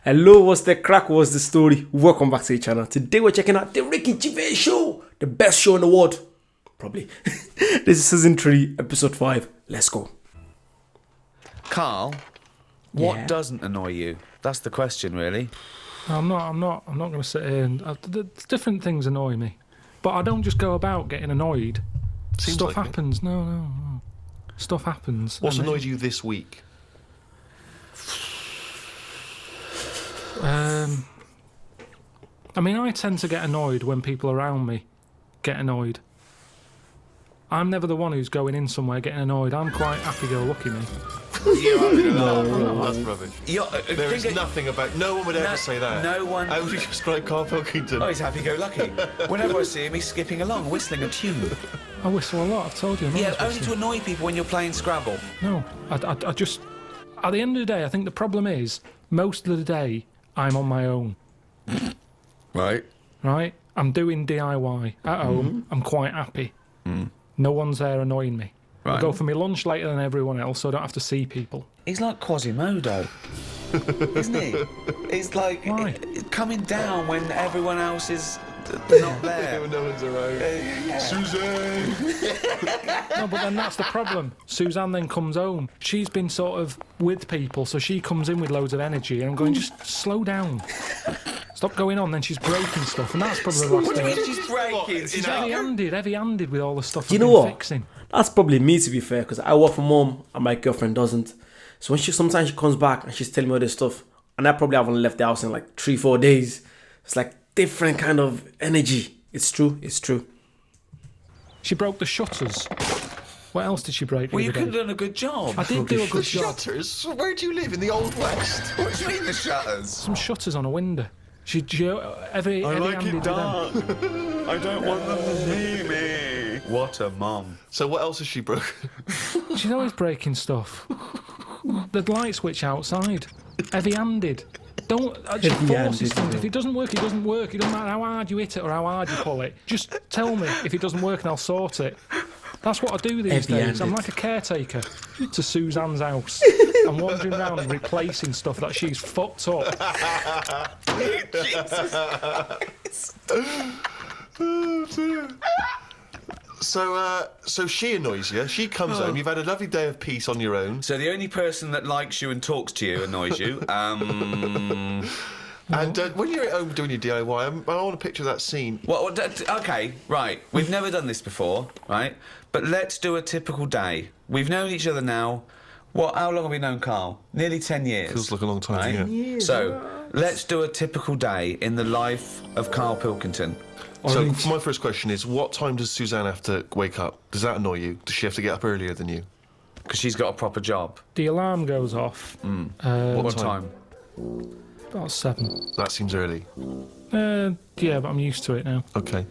Hello, what's the crack? What's the story? Welcome back to the channel. Today we're checking out the Ricky Gervais show, the best show in the world, probably. This is season 3, episode 5. Let's go. Carl, what doesn't annoy you? That's the question, really. I'm not going to sit here and different things annoy me, but I don't just go about getting annoyed. Stuff happens. No. Stuff happens. What's annoyed you this week? I mean, I tend to get annoyed when people around me get annoyed. I'm never the one who's going in somewhere getting annoyed. I'm quite happy-go-lucky, me. That's rubbish. There is nothing about... No one would ever say that. No one... How would you describe Carl Pilkington? Oh, he's happy-go-lucky. Whenever I see him, he's skipping along, whistling a tune. I whistle a lot, I've told you. Yeah, only to annoy people when you're playing Scrabble. No, I just... At the end of the day, I think the problem is, most of the day, I'm on my own. Right. Right? I'm doing DIY. At home, I'm quite happy. No one's there annoying me. I go for my lunch later than everyone else, so I don't have to see people. He's like Quasimodo, isn't he? He's like coming down when everyone else is not there. When no one's around. Suzanne! No, but then that's the problem. Suzanne then comes home. She's been sort of with people, so she comes in with loads of energy, and I'm going, just slow down. Stop going on, then she's breaking stuff, and that's probably the last thing. What do you mean she's breaking? She's heavy-handed with all the stuff You I've know been what? fixing. That's probably me, to be fair, because I work from home and my girlfriend doesn't. So when sometimes she comes back and she's telling me all this stuff, and I probably haven't left the house in like 3-4 days. It's like different kind of energy. It's true. She broke the shutters. What else did she break? Well, you could have done a good job. I did do a good job. Shutters? Where do you live? In the Old West? What do you mean the shutters? Some shutters on a window. She heavy-handed with them. I don't want them to see me. What a mum. So what else has she broken? She's always breaking stuff. The light switch outside. Heavy-handed. Don't just force things. If it doesn't work, it doesn't work. It doesn't matter how hard you hit it or how hard you pull it. Just tell me if it doesn't work and I'll sort it. That's what I do these days. I'm like a caretaker to Suzanne's house. I'm wandering around and replacing stuff that she's fucked up. Jesus Christ. So she annoys you. She comes home. You've had a lovely day of peace on your own. So the only person that likes you and talks to you annoys you. And when you're at home doing your DIY, I want to picture that scene. Well, okay, right. We've never done this before, right? But let's do a typical day. We've known each other now. How long have we known Carl? Nearly 10 years. Feels like a long time, right? yeah. So let's do a typical day in the life of Carl Pilkington. So my first question is, what time does Suzanne have to wake up? Does that annoy you? Does she have to get up earlier than you? Because she's got a proper job. The alarm goes off. What time? About 7. That seems early. Yeah, but I'm used to it now. Okay.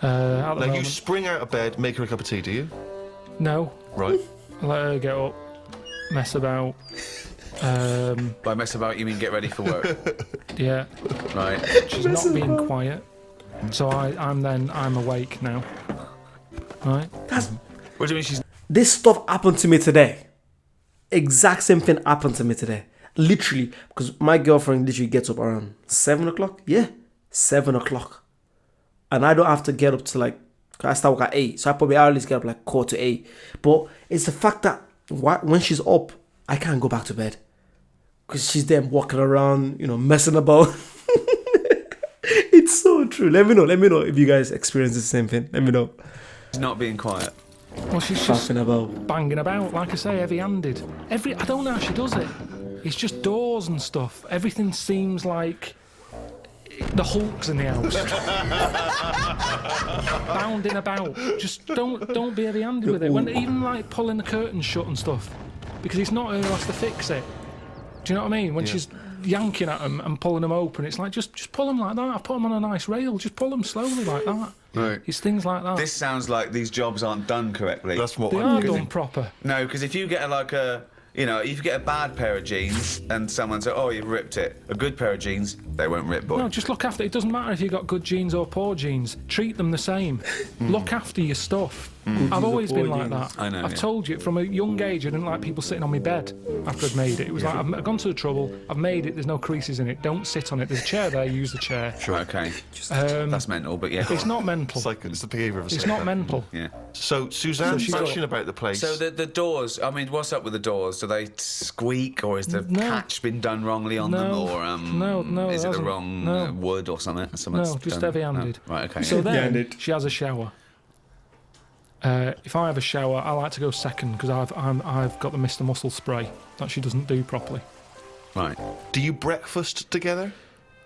Now Now you spring out of bed, make her a cup of tea, do you? No. Right. I let her get up, mess about. By mess about, you mean get ready for work? Yeah. Right. She's not being quiet. So I'm awake now. Right? What do you mean she's... This stuff happened to me today. Exact same thing happened to me today. Literally, because my girlfriend literally gets up around 7 o'clock. Yeah, 7 o'clock. And I don't have to get up to like, I start work at 8. So I probably at least get up like 7:45. But it's the fact that when she's up, I can't go back to bed. Because she's there walking around, messing about. It's so true. Let me know if you guys experience the same thing. Let me know. She's not being quiet. Well, she's just about. banging about, like I say, heavy-handed. I don't know how she does it. It's just doors and stuff. Everything seems like the Hulk's in the house. Bounding about. Just don't be heavy-handed with it. Even like pulling the curtains shut and stuff. Because it's not her who has to fix it. Do you know what I mean? When she's yanking at them and pulling them open, it's like, just pull them like that. I've put them on a nice rail. Just pull them slowly like that. Right. It's things like that. This sounds like these jobs aren't done correctly. That's what They are done proper. No, because if you get if you get a bad pair of jeans and someone says, oh, you've ripped it, a good pair of jeans, they won't rip, boy. No, just look after it. It doesn't matter if you've got good jeans or poor jeans. Treat them the same. Look after your stuff. I've always been like that. I know, I've yeah. told you from a young age I didn't like people sitting on my bed after I'd made it. It was like, I've gone to the trouble, I've made it, there's no creases in it, don't sit on it. There's a chair there, use the chair. Okay. That's mental, but yeah. It's not mental. It's the behaviour of a It's psycho. not mental. Yeah. So Suzanne's she's mentioning got- about the place. So the doors, I mean, what's up with the doors? Do they squeak, or is the patch been done wrongly on them, or no, is it the hasn't. wrong No. wood or something? No, just heavy-handed. Oh, right, okay. So then Heavy-handed. she has a shower. If I have a shower, I like to go second because I've got the Mr. Muscle spray that she doesn't do properly. Right. Do you breakfast together?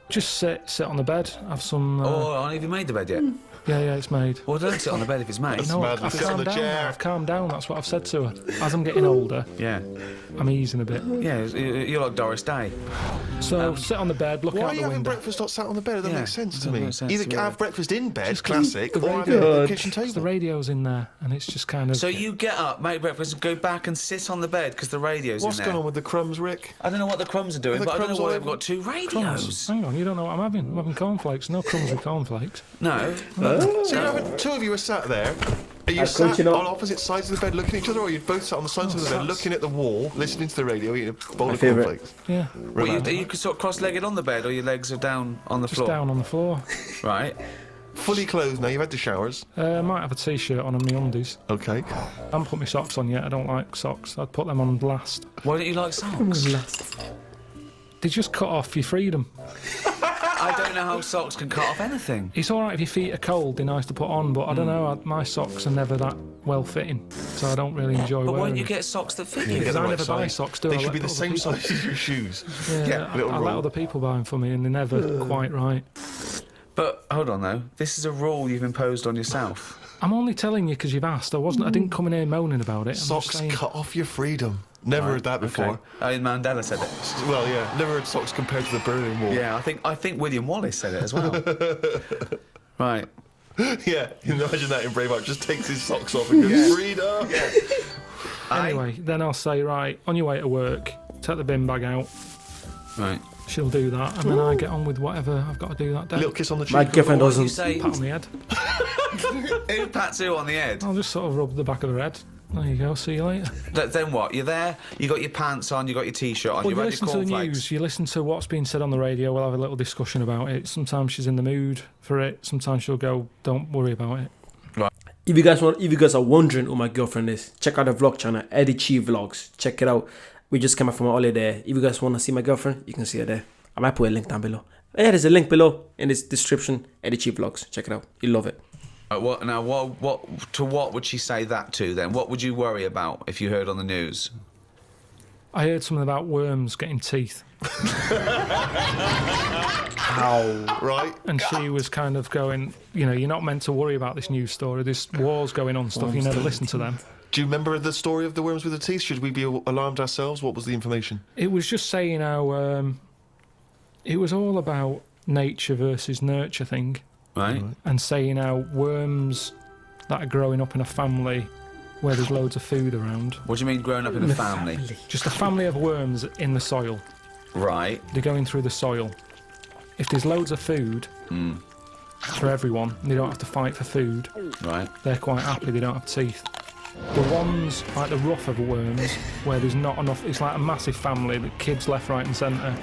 Just sit on the bed, have some. Oh, have you made the bed yet? Yeah, it's made. Well, don't sit on the bed if it's made. No, mad. I've Sit on calmed the down. chair. I've calmed down. That's what I've said to her. As I'm getting older, Yeah. I'm easing a bit. Yeah, you're like Doris Day. So sit on the bed, look Why out are you the having window. breakfast not sat on the bed? It doesn't Yeah, make sense to doesn't me. make sense, Either yeah. have breakfast in bed, Just classic, the or have it radio- at the kitchen The table. radio's in there, and it's just kind of. So you get up, make breakfast, and go back and sit on the bed because the radio's What's in there. going on with the crumbs, Rick? I don't know what the crumbs are doing, Are the but I don't crumbs know why all they've over? got two Crumbs. radios. Hang on, you don't know what I'm having. I'm having cornflakes. No crumbs with cornflakes. No. So two of you are sat there. Are you sat crunching up. on opposite sides of the bed looking at each other, or are you both sat on the sides of the bed sat- looking at the wall, listening to the radio, eating a bowl My of favourite. cornflakes? Yeah, Well, are you sort of cross-legged on the bed, or your legs are down on the just floor? down on the floor. Right. Fully clothed now, you've had the showers. I might have a t-shirt on and my undies. Okay. I haven't put my socks on yet. I don't like socks. I'd put them on last. Why don't you like socks? They just cut off your freedom. I don't know how socks can cut off anything. It's all right if your feet are cold. They're nice to put on, but I don't know. My socks are never that well fitting, so I don't really enjoy But why wearing don't you them. get socks that fit Yeah, you? Because the I right never buy size. socks, do I? They I should let be the other same people- size as your shoes. Yeah, little I let roll. other people buy them for me, and they're never quite right. But hold on though, this is a rule you've imposed on yourself. I'm only telling you because you've asked. I didn't come in here moaning about it. I'm just Socks saying, cut off your freedom. Never heard that before. Okay. Oh, Mandela said it. Well, yeah, never heard socks compared to the Berlin Wall. Yeah, I think William Wallace said it as well. Right. Yeah, imagine that in Braveheart. Just takes his socks off and goes, freedom! Anyway, then I'll say, right, on your way to work, take the bin bag out. Right. She'll do that, and then I get on with whatever I've got to do that day. Little kiss on the cheek. My girlfriend What do you doesn't. say? Pat on the head. Who pats who on the head? I'll just sort of rub the back of her head. There you go. See you later. Then what? You're there. You got your pants on. You got your t-shirt on. Well, you you had listen your to the cornflakes. news. You listen to what's being said on the radio. We'll have a little discussion about it. Sometimes she's in the mood for it. Sometimes she'll go, "Don't worry about it." If you guys are wondering who my girlfriend is, check out the vlog channel, Ep5 Vlogs. Check it out. We just came back from a holiday there. If you guys want to see my girlfriend, you can see her there. I might put a link down below. Yeah, there's a link below in this description. Ep5 Vlogs. Check it out. You'll love it. What would she say that to then? What would you worry about if you heard on the news? I heard something about worms getting teeth, Ow. Right? and she was kind of going, "You know, you're not meant to worry about this news story. There's wars going on, stuff. You never listen to them." Do you remember the story of the worms with the teeth? Should we be alarmed ourselves? What was the information? It was just saying how it was all about nature versus nurture thing, Right. and saying how worms that are growing up in a family where there's loads of food around, What do you mean growing up in a family? just a family of worms in the soil. Right. They're going through the soil. If there's loads of food for everyone, and they don't have to fight for food, Right. they're quite happy they don't have teeth. The ones, like the rougher worms, where there's not enough, it's like a massive family, the kids left, right and centre,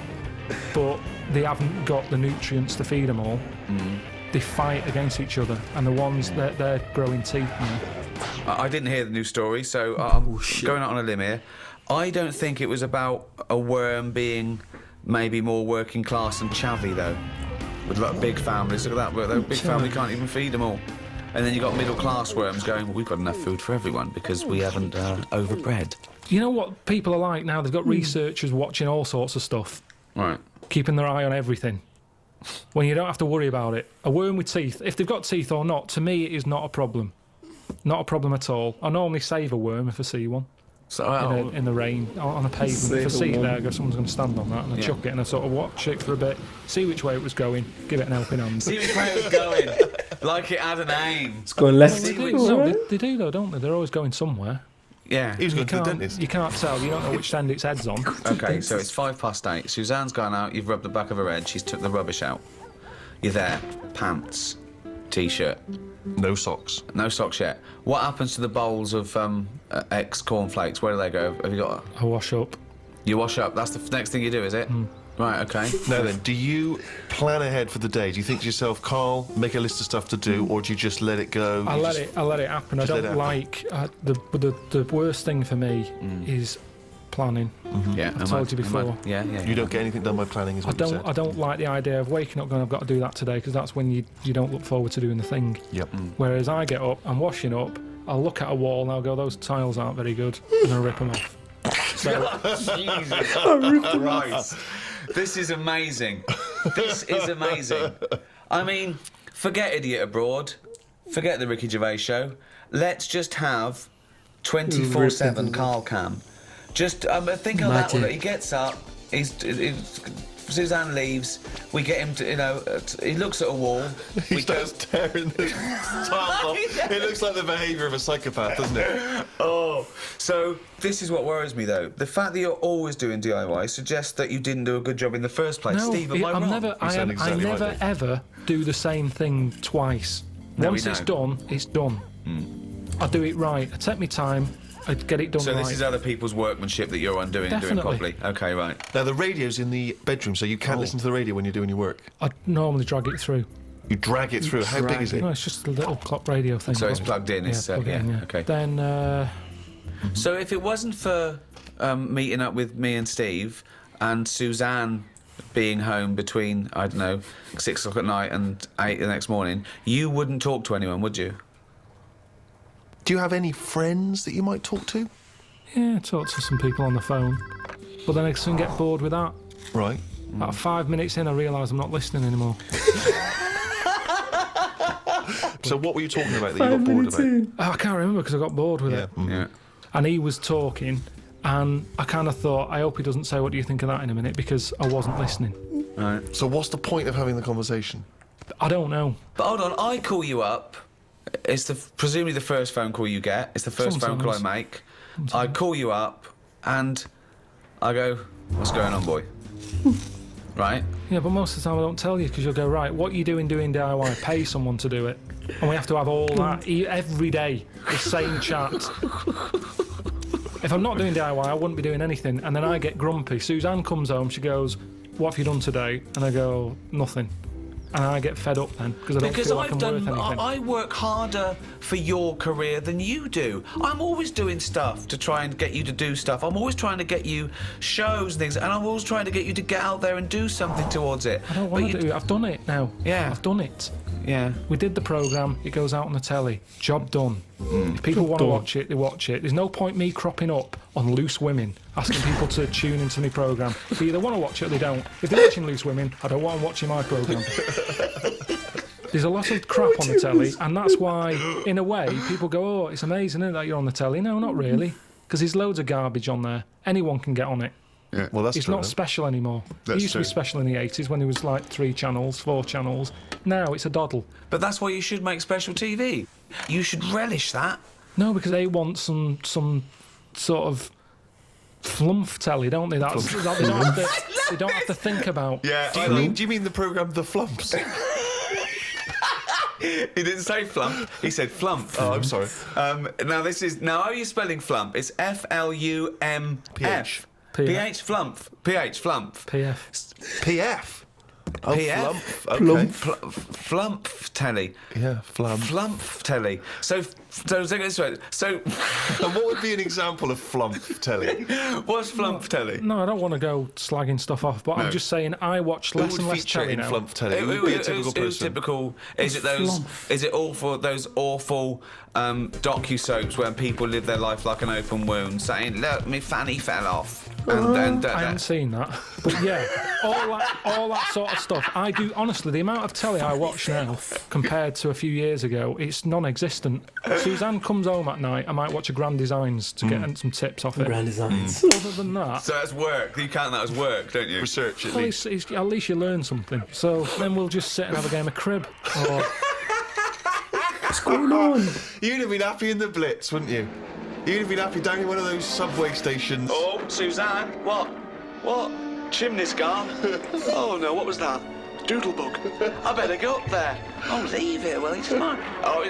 but they haven't got the nutrients to feed them all. They fight against each other, and the ones that they're growing teeth now. I didn't hear the news story, so I'm going out on a limb here. I don't think it was about a worm being maybe more working class and chavvy, though. With like big families, look at that, the big family can't even feed them all. And then you got middle class worms going, well, we've got enough food for everyone because we haven't overbred. You know what people are like now? They've got researchers watching all sorts of stuff, Right. keeping their eye on everything. When you don't have to worry about it. A worm with teeth, if they've got teeth or not, to me it is not a problem. Not a problem at all. I normally save a worm if I see one So, in the rain, on a pavement. Save If I a see it worm. there, I go, someone's going to stand on that, and I Yeah. chuck it, and I sort of watch it for a bit, see which way it was going, give it an helping hand. see which way it was going. Like it had an aim. It's going left. They do, no, they do though, don't they? They're always going somewhere. Yeah. He was going to the Can't, dentist. you can't tell. You don't know which end its head's on. Okay, so it's 8:05. Suzanne's gone out, you've rubbed the back of her head, she's took the rubbish out. You're there, pants. T-shirt. No socks. No socks yet. What happens to the bowls of X cornflakes? Where do they go? Have you got? I wash up. You wash up. That's the next thing you do, is it? Right. Okay. Now then, do you plan ahead for the day? Do you think to yourself, Carl, make a list of stuff to do, or do you just let it go? I let it happen. I just let don't it like the worst thing for me is planning. Yeah. I've told you before. Yeah. You don't get anything done by planning, is what you said. I don't like the idea of waking up going, I've got to do that today, because that's when you don't look forward to doing the thing. Yep. Whereas I get up, I'm washing up, I'll look at a wall and I'll go, those tiles aren't very good, and I'll rip them off. So, Jesus Christ. This is amazing. This is amazing. I mean, forget Idiot Abroad. Forget the Ricky Gervais show. Let's just have 24/7 Carl Cam. Just think of that one. He gets up. Suzanne leaves. We get him to, he looks at a wall. He starts tearing the tiles off. It looks like the behaviour of a psychopath, doesn't it? Oh, so this is what worries me, though. The fact that you're always doing DIY suggests that you didn't do a good job in the first place. no, Steve, am I wrong? I never ever do the same thing twice. No, Once we it's know. done, it's done. I do it right. I take my time. I get it done So right. this is other people's workmanship that you're undoing and doing Definitely. properly. Okay, right. Now, the radio's in the bedroom, so you can't listen to the radio when you're doing your work. I normally drag it through. You drag it through. How big is it? No, it's just a little clock radio thing. So it's plugged in. Yeah, It's plug it in, yeah. okay. Then So if it wasn't for meeting up with me and Steve and Suzanne being home between, I don't know, 6 o'clock at night and 8 the next morning, you wouldn't talk to anyone, would you? Do you have any friends that you might talk to? yeah, talk to some people on the phone. But then I soon get bored with that. Right. About 5 minutes in, I realise I'm not listening anymore. So what were you talking about that you got bored about? I can't remember because I got bored with it. Yeah. And he was talking, and I kind of thought, I hope he doesn't say, what do you think of that in a minute, because I wasn't listening. Right. So what's the point of having the conversation? I don't know. But hold on, I call you up. It's presumably the first phone call you get. It's the first phone call I make. I call you up and I go, what's going on, boy? Right? Yeah, but most of the time I don't tell you, because you'll go, right, what are you doing DIY? Pay someone to do it. And we have to have all that every day, the same chat. If I'm not doing DIY, I wouldn't be doing anything. And then I get grumpy. Suzanne comes home, she goes, what have you done today? And I go, nothing. And I get fed up then, because I don't feel like I'm worth anything. I work harder for your career than you do. I'm always doing stuff to try and get you to do stuff. I'm always trying to get you shows and things, and I'm always trying to get you to get out there and do something towards it. I don't want to do it. I've done it now. Yeah. I've done it. Yeah. We did the programme, it goes out on the telly. Job done. If people want to watch it, they watch it. There's no point me cropping up on Loose Women, asking people to tune into my programme. They either want to watch it or they don't. If they're watching Loose Women, I don't want them watching my programme. There's a lot of crap on the telly, and that's why, in a way, people go, oh, it's amazing, isn't it, that you're on the telly? No, not really, because there's loads of garbage on there. Anyone can get on it. Yeah. Well, that's It's true. not special anymore. That's It used to be true. special in the 80s when there was like 3 channels, 4 channels. Now it's a doddle. But that's why you should make special TV. You should relish that. No, because they want some sort of flumph telly, don't they? That they don't have to think about. Yeah. Do you mean the programme The Flumps? He didn't say flump. He said flump. Oh, I'm sorry. Now how are you spelling flump? It's FLUMF. PH. PH flump. PH flump. PF. PF. Oh, PF? Flump. Okay. Flump telly. Yeah, flump. Flump telly. So And what would be an example of flump telly? what's flump telly? No, I don't want to go slagging stuff off, but I'm just saying I watch Who less would and less feature telly in now. flump telly? Who would be a typical Who's person? typical? Is it those? Flump. Is it all for those awful docu-soaps where people live their life like an open wound, saying, "Look, me fanny fell off," and I haven't seen that, but yeah, all that sort of stuff. I do honestly. The amount of telly I watch now compared to a few years ago, it's non-existent. Suzanne comes home at night. I might watch a Grand Designs to get some tips off it. Grand Designs. Other than that, So that's work. You count that as work, don't you? Research at well, least. at least you learn something. So then we'll just sit and have a game of crib. Or What's going on? You'd have been happy in the Blitz, wouldn't you? You'd have been happy down in one of those subway stations. Oh, Suzanne, what? Chimney's gone. Oh no, what was that? Doodlebug. I better go up there. Oh, leave it, will you? Come on. Oh,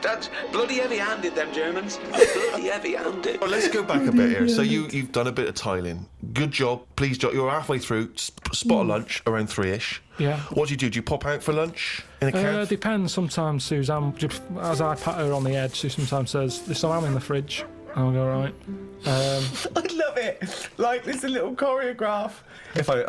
that's bloody heavy-handed, them Germans. Bloody heavy-handed. Well, let's go back a bit here. So you've done a bit of tiling. Good job. Please, you're halfway through. Spot a lunch around 3ish. Yeah. What do you do? Do you pop out for lunch in a cab? Depends. Sometimes Suzanne, as I pat her on the head, she sometimes says, "There's some ham in the fridge." I'll go, right. I love it. Like, it's a little choreograph. If I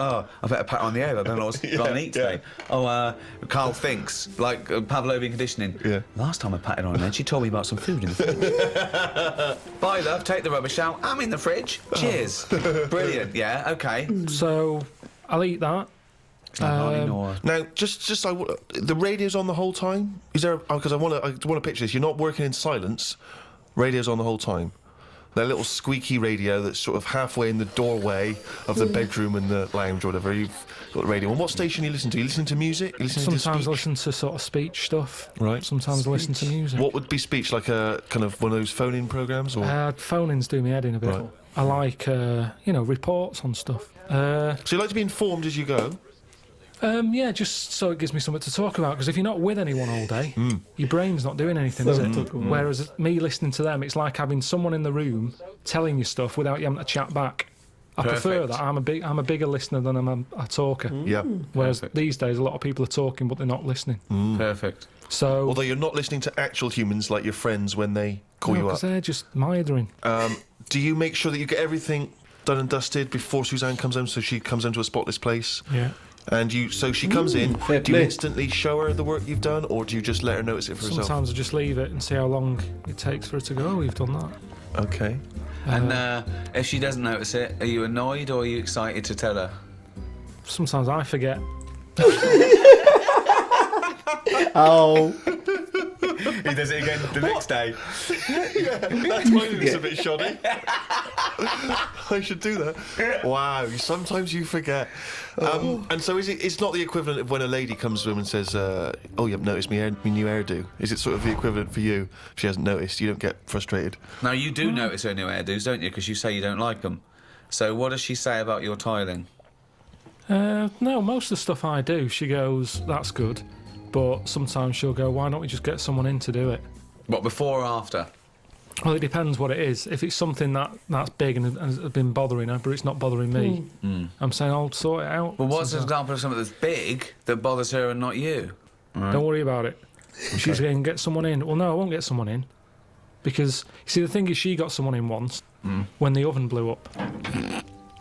better pat her on the head. I don't know what's going to eat today. Carl thinks, like Pavlovian conditioning. Yeah. Last time I patted her on the head, she told me about some food in the fridge. Bye, love. Take the rubbish out. I'm in the fridge. Cheers. Brilliant. Yeah. Okay. So I'll eat that. Now, just the radio's on the whole time. Is there? Because I want to picture this. You're not working in silence. Radio's on the whole time. That little squeaky radio that's sort of halfway in the doorway of the bedroom and the lounge or whatever. You've got the radio. And what station you listen to? You listen to music? You listen Sometimes to I listen to sort of speech stuff. Right. Sometimes I listen to music. What would be speech? Like a kind of one of those phone-in programs? Or Phone-ins do me head in a bit. Right. I like, reports on stuff. So you like to be informed as you go? Yeah, just so it gives me something to talk about. Because if you're not with anyone all day, your brain's not doing anything, is it? Whereas me listening to them, it's like having someone in the room telling you stuff without you having to chat back. I prefer that. I'm a bigger listener than I'm a talker. Yeah. Whereas these days, a lot of people are talking, but they're not listening. Perfect. So, although you're not listening to actual humans like your friends when they call you up. Because they're just mithering. Do you make sure that you get everything done and dusted before Suzanne comes home, so she comes home to a spotless place? Yeah. And so she comes in, fair do you play. instantly show her the work you've done, or do you just let her notice it for herself? Sometimes I just leave it and see how long it takes for her to go, "Oh, we've done that." Okay. And if she doesn't notice it, are you annoyed or are you excited to tell her? Sometimes I forget. Oh. He does it again the next day. Yeah, that's why it's a bit shoddy. I should do that. Wow, sometimes you forget. And so it's not the equivalent of when a lady comes to him and says, "Oh, you haven't noticed my new hairdo." Is it sort of the equivalent for you? If she hasn't noticed, you don't get frustrated. Now, you do notice her new hairdos, don't you? Because you say you don't like them. So what does she say about your tiling? No, most of the stuff I do, she goes, "That's good." But sometimes she'll go, "Why don't we just get someone in to do it?" What, before or after? Well, it depends what it is. If it's something that's big and has been bothering her, but it's not bothering me, I'm saying I'll sort it out. Well, what's an example of something that's big that bothers her and not you? Don't worry about it. She's going to get someone in. Well, no, I won't get someone in. Because, you see, the thing is, she got someone in once when the oven blew up.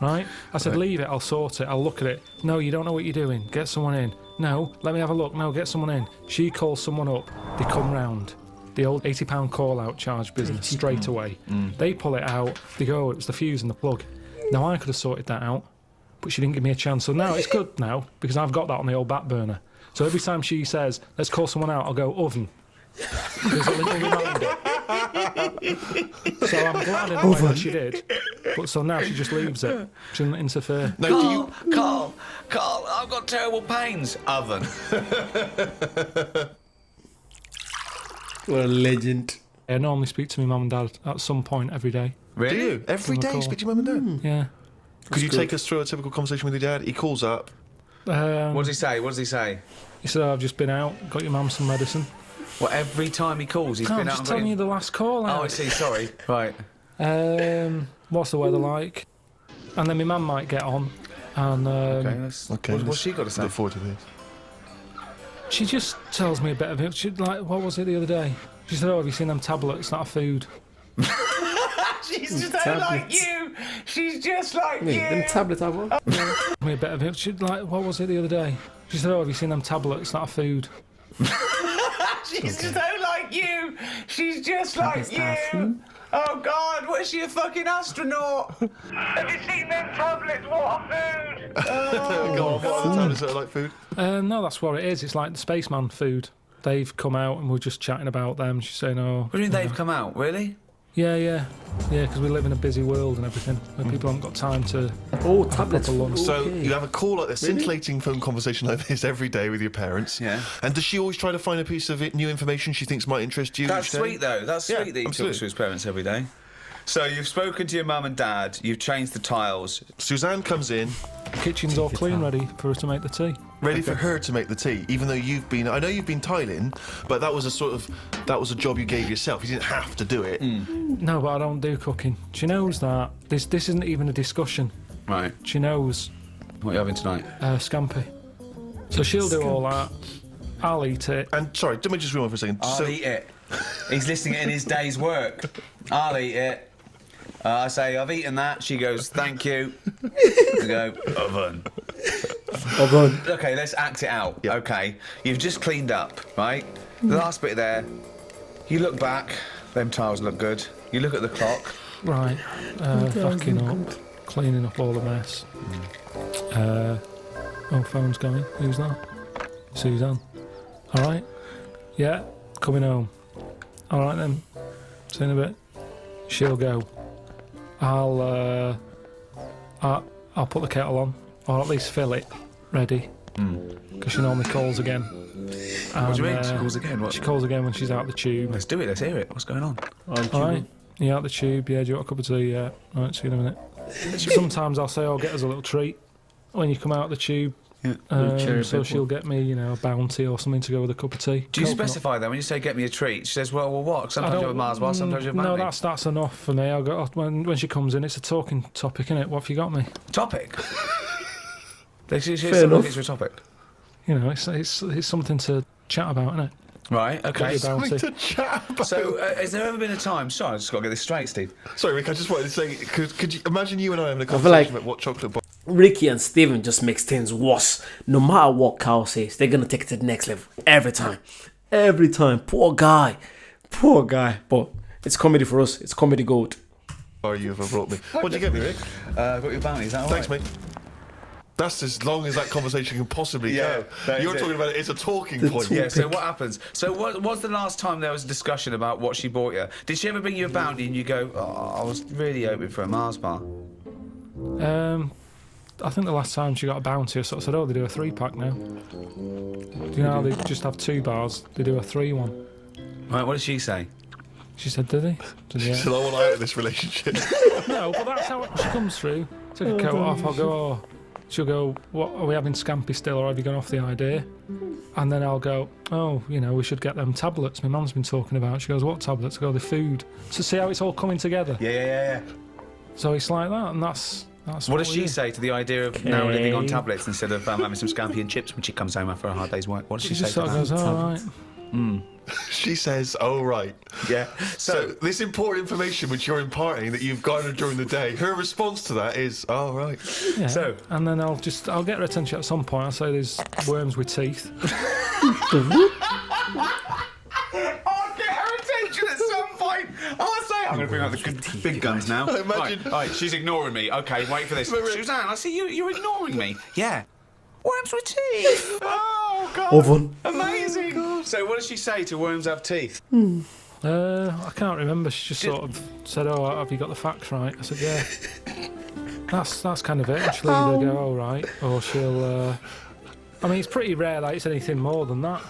Right? I said, leave it, I'll sort it, I'll look at it. No, you don't know what you're doing. Get someone in. No, let me have a look. No, get someone in. She calls someone up. They come round. The old £80 call-out charge business straight away. They pull it out. They go, "It was the fuse and the plug." Now, I could have sorted that out, but she didn't give me a chance. So now it's good now, because I've got that on the old back burner. So every time she says, "Let's call someone out," I'll go, "Oven." There's a little reminder. So I'm glad in a way that she did. But so now she just leaves it. She doesn't interfere. No, Carl, I've got terrible pains. Oven. What a legend. I normally speak to my mum and dad at some point every day. Really? Do you? Every From a day you call. speak to your mum and dad? Yeah. Could you take us through a typical conversation with your dad? He calls up. What does he say? What does he say? He said, "I've just been out, got your mum some medicine." Well, every time he calls, he's No, I'm been out just and telling got you the last call out. Oh, I see. Sorry. Right. What's the weather like? And then my mum might get on, and Okay. What's she got to say? Look forward to this. she just tells me a bit of it. She, like, what was it the other day? She said, "Oh, have you seen them tablets? That are food." She's just like you. She's just like Me, them tablets I want. Me a bit of it. She, like, what was it the other day? She said, "Oh, have you seen them tablets? That are food." She's just like you. She's just like you. Oh God, what is she, a fucking astronaut? Have you seen them tablets? What are food? Go on, what other tablets that are like food? No, that's what it is. It's like the spaceman food. They've come out and we're just chatting about them. She's saying, "Oh, What do you mean they've come out? Really? yeah, because we live in a busy world and everything, where people haven't got time to Oh, have a tablets. proper lunch." So Okay. you have a call like this, scintillating phone conversation like this every day with your parents. Yeah. And does she always try to find a piece of new information she thinks might interest you? That's each day? sweet though. That's Yeah, sweet that he absolutely. talks to his parents every day. So you've spoken to your mum and dad. You've changed the tiles. Suzanne comes in, The kitchen's all clean, ready for her to make the tea. Ready for her to make the tea, even though I know you've been tiling, but that was a job you gave yourself. You didn't have to do it. No, but I don't do cooking. She knows that. This isn't even a discussion. Right. She knows. What are you having tonight? Scampi. So she'll do all that. I'll eat it. And sorry, let me just rewind for a second. I'll eat it. He's listing it in his day's work. I'll eat it. I say, I've eaten that. She goes, thank you. I go, oven. Oven. Okay, let's act it out. Yep. Okay, you've just cleaned up, right? The last bit there. You look back. Them tiles look good. You look at the clock. Right. Fucking up. Cleaning up all the mess. Phone's going. Who's that? Suzanne. All right. Yeah. Coming home. All right then. See you in a bit. She'll go. I'll put the kettle on, or at least fill it, ready. Because she normally calls again. What do you mean? She calls again? What? She calls again when she's out the tube. Let's do it. Let's hear it. What's going on? All right. You out the tube? Yeah. Do you want a cup of tea? Yeah. All right. See you in a minute. Sometimes I'll say, "I'll get us a little treat when you come out the tube." Yeah. So she'll get me, a bounty or something to go with a cup of tea. Do you specify that when you say get me a treat? She says, well, what? Sometimes you have a Mars bar, sometimes you have a No, bounty. that's enough for me. I'll go when she comes in. It's a talking topic, isn't it? What have you got me? Topic? She's Fair enough. a topic. It's something to chat about, isn't it? Right, okay. Bounty. to chat about. So, has there ever been a time... Sorry, I just got to get this straight, Steve. Sorry, Rick, I just wanted to say, could you imagine you and I having a feel conversation like- about what chocolate bar... Ricky and Steven just makes things worse. No matter what Carl says, they're gonna take it to the next level every time. Every time. Poor guy. But it's comedy for us. It's comedy gold. you ever brought me? What'd you get me, Rick? Got your bounty, is that all Thanks, right? mate. That's as long as that conversation can possibly Yeah, go. that is You're it. talking about it as a talking The point. talk- Yeah, so what happens? So what's the last time there was a discussion about what she bought you? Did she ever bring you a bounty and you go, I was really hoping for a Mars bar? I think the last time she got a bounty, I sort of said, they do a 3-pack now. Do you know how they just have 2 bars? They do a 3 one. Right, what did she say? She said, did he? Did he? So I want out of this relationship. No, but that's how she comes through. Take a coat off, I'll go, she'll go, what, are we having scampi still, or have you gone off the idea? And then I'll go, we should get them tablets my mum's been talking about. She goes, what tablets? I go, the food. So see how it's all coming together? Yeah. So it's like that, and that's What does we she do. say to the idea of now living on tablets instead of having some scampi and chips when she comes home after a hard day's work? What does she She say just to sort of that? goes, all right. She says, oh, right. Yeah. So this important information which you're imparting that you've garnered during the day, her response to that is, oh, right. Yeah. So- and then I'll get her attention at some point. I'll say there's worms with teeth. I'll get her attention at some point. I'll say I'm going to bring out the big guns now. Imagine- Right, she's ignoring me. Okay, wait for this. Suzanne, I see you're ignoring me. Yeah. Worms with teeth. Oh, God. Oven. Amazing. So what does she say to worms have teeth? I can't remember. She just sort of said, have you got the facts right? I said, yeah. That's kind of it. Actually, they go, all right. Or she'll... it's pretty rare that it's anything more than that.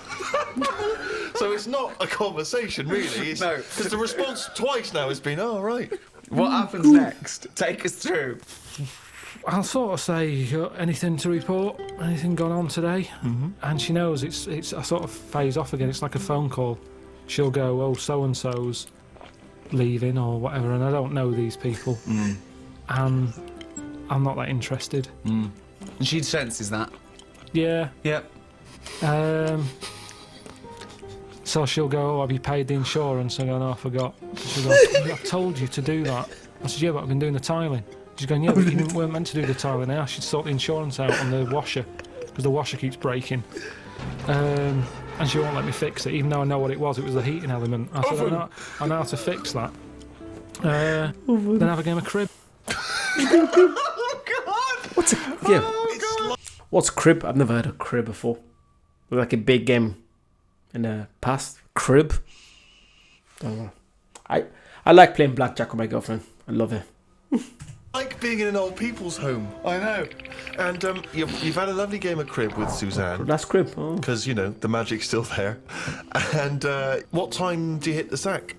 So it's not a conversation, really. No. Because the response twice now has been, oh, right. What happens next? Take us through. I'll sort of say, anything to report? Anything gone on today? Mm-hmm. And she knows it's. I sort of phase off again. It's like a phone call. She'll go, so-and-so's leaving or whatever, and I don't know these people. And I'm not that interested. And she senses that. Yeah. Yep. So she'll go, have you paid the insurance? I go, no, I forgot. She'll go, I've told you to do that. I said, yeah, but I've been doing the tiling. She's going, yeah, but you weren't meant to do the tiling. I asked you to sort the insurance out on the washer because the washer keeps breaking. And she won't let me fix it, even though I know what it was. It was the heating element. I said, I know how to fix that. Then have a game of crib. Oh, God. What's a What's crib? I've never heard of crib before. Like a big game in the past. Crib. Don't know. I like playing blackjack with my girlfriend. I love it. Like being in an old people's home. I know. And you've had a lovely game of crib with Suzanne. That's crib. Oh. Because, the magic's still there. And what time do you hit the sack?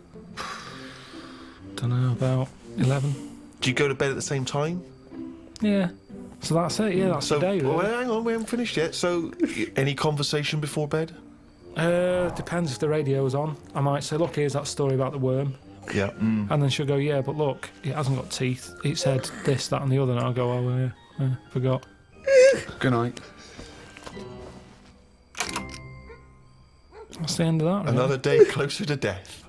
Don't know, about 11. Do you go to bed at the same time? Yeah. So that's it. Yeah, that's the day. Well, Really. hang on, we haven't finished yet. So, any conversation before bed? Depends if the radio's on. I might say, look, here's that story about the worm. Yeah. And then she'll go, yeah, but look, it hasn't got teeth. It said this, that, and the other. And I'll go, oh, yeah, forgot. Good night. That's the end of that. Really. Another day closer to death.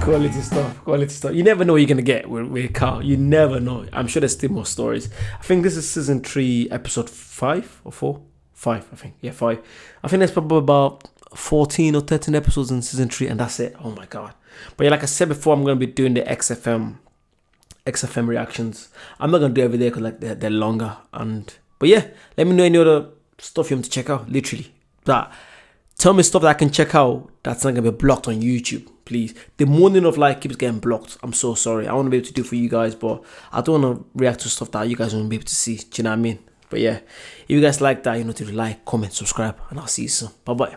Quality stuff. You never know what you're gonna get with Carl. You never know. I'm sure there's still more stories. I think this is season 3, episode 5 or 4. 5, I think. Yeah, 5. I think there's probably about 14 or 13 episodes in season 3, and that's it. Oh my god. But yeah, like I said before, I'm gonna be doing the XFM reactions. I'm not gonna do every day because like they're longer. But yeah, let me know any other stuff you want to check out. Literally, tell me stuff that I can check out that's not gonna be blocked on YouTube, please. The morning of like keeps getting blocked. I'm so sorry. I want to be able to do for you guys, but I don't want to react to stuff that you guys won't be able to see. Do you know what I mean? But yeah, if you guys like that, you know, to like, comment, subscribe, and I'll see you soon. Bye bye.